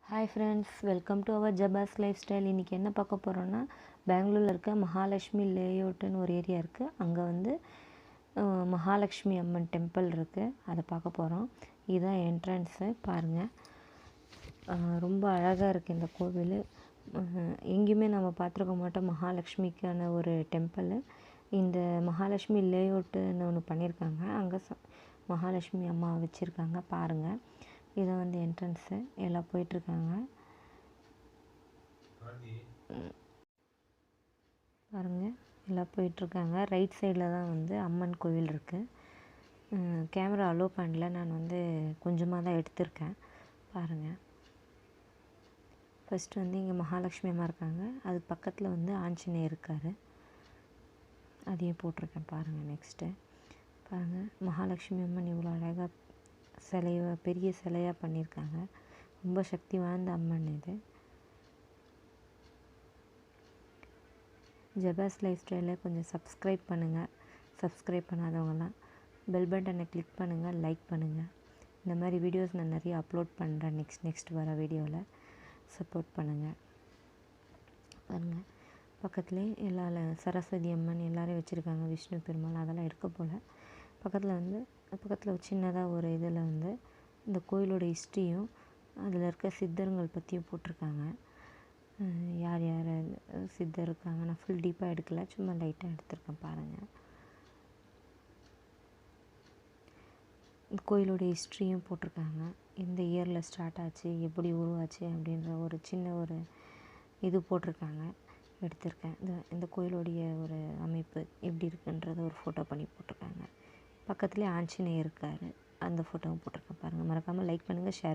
Hi friends, welcome to our ஜபாஸ் life style. இன்றைக்கி என்ன பார்க்க போகிறோன்னா, பெங்களூரில் இருக்க மகாலட்சுமி லேஅவுட்டுன்னு ஒரு ஏரியா இருக்குது. அங்கே வந்து மகாலட்சுமி அம்மன் டெம்பிள் இருக்குது. அதை பார்க்க போகிறோம். இதுதான் என்ட்ரன்ஸு, பாருங்கள். ரொம்ப அழகாக இருக்குது இந்த கோவில். எங்கேயுமே நம்ம பார்த்துருக்க மாட்டோம் மகாலட்சுமிக்கான ஒரு டெம்பிள். இந்த மகாலட்சுமி லேஅவுட்டுன்னு ஒன்று பண்ணியிருக்காங்க. அங்கே மகாலட்சுமி அம்மா வச்சுருக்காங்க, பாருங்கள். இதை வந்து என்ட்ரன்ஸு, எல்லாம் போயிட்டுருக்காங்க. பாருங்கள், எல்லாம் போயிட்டுருக்காங்க. ரைட் சைடில் தான் வந்து அம்மன் கோவில் இருக்குது. கேமரா அலோவ் பண்ணல, நான் வந்து கொஞ்சமாக தான் எடுத்திருக்கேன். பாருங்கள், ஃபஸ்ட்டு வந்து இங்கே மகாலட்சுமி அம்மா இருக்காங்க. அதுக்கு பக்கத்தில் வந்து ஆஞ்சநேயர் இருக்கார், அதையும் போட்டிருக்கேன். பாருங்கள், நெக்ஸ்ட்டு பாருங்கள், மகாலட்சுமி அம்மன் இவ்வளோ அழகாக பெரிய சிலையாக பண்ணியிருக்காங்க. ரொம்ப சக்தி வாய்ந்த அம்மன் இது. ஜபாஸ் லைஃப் ஸ்டைலில் கொஞ்சம் சப்ஸ்கிரைப் பண்ணுங்கள். சப்ஸ்கிரைப் பண்ணாதவங்கலாம் பெல் பட்டனை கிளிக் பண்ணுங்கள், லைக் பண்ணுங்கள். இந்த மாதிரி வீடியோஸ் நான் நிறைய அப்லோட் பண்ணுறேன். நெக்ஸ்ட் வர வீடியோவில் சப்போர்ட் பண்ணுங்கள். பாருங்கள், பக்கத்துலேயே எல்லா சரஸ்வதி அம்மன் எல்லாரையும் வச்சுருக்காங்க. விஷ்ணு பெருமாள் அதெல்லாம் எடுக்க போல். பக்கத்தில் ஒரு சின்னதாக ஒரு இதில் வந்து இந்த கோயிலோட ஹிஸ்ட்ரியும் அதில் இருக்க சித்தர்கள் பற்றியும் போட்டிருக்காங்க. யார் யார் சித்தர் இருக்காங்க. நான் ஃபுல் டீப்பாக எடுக்கலை, சும்மா லைட்டாக எடுத்திருக்கேன். பாருங்கள், இந்த கோயிலோட ஹிஸ்ட்ரியும் போட்டிருக்காங்க. எந்த இயரில் ஸ்டார்ட் ஆச்சு, எப்படி உருவாச்சு அப்படின்ற ஒரு சின்ன ஒரு இது போட்டிருக்காங்க, எடுத்திருக்கேன். இந்த கோயிலோடைய ஒரு அமைப்பு எப்படி இருக்குன்றத ஒரு ஃபோட்டோ பண்ணி போட்டிருக்காங்க. பக்கத்துலேயே ஆஞ்சநேயர் இருக்கார், அந்த ஃபோட்டோவும் போட்டிருக்கேன். பாருங்கள், மறக்காமல் லைக் பண்ணுங்கள், ஷேர்